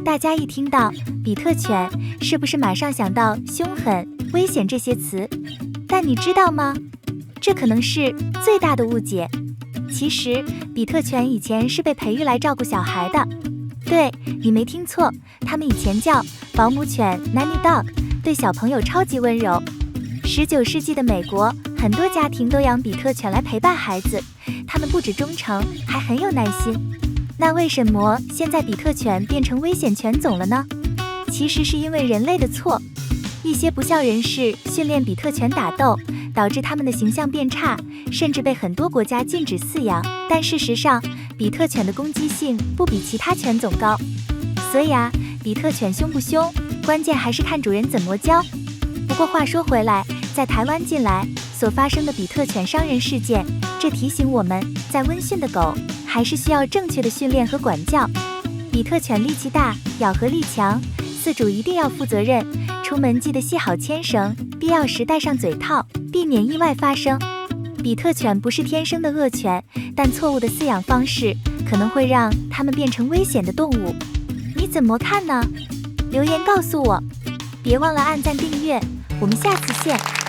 大家一听到比特犬，是不是马上想到凶狠、危险这些词？但你知道吗？这可能是最大的误解。其实，比特犬以前是被培育来照顾小孩的。对，你没听错，它们以前叫保姆犬 （nanny dog）， 对小朋友超级温柔。19世纪的美国，很多家庭都养比特犬来陪伴孩子，它们不止忠诚，还很有耐心。那为什么现在比特犬变成危险犬种了呢？其实是因为人类的错。一些不孝人士训练比特犬打斗，导致它们的形象变差，甚至被很多国家禁止饲养。但事实上，比特犬的攻击性不比其他犬种高。所以比特犬凶不凶，关键还是看主人怎么教。不过话说回来，在台湾近来所发生的比特犬伤人事件，这提醒我们，再温驯的狗还是需要正确的训练和管教。比特犬力气大，咬合力强，饲主一定要负责任，出门记得系好牵绳，必要时戴上嘴套，避免意外发生。比特犬不是天生的恶犬，但错误的饲养方式可能会让它们变成危险的动物。你怎么看呢？留言告诉我，别忘了按赞订阅，我们下次见。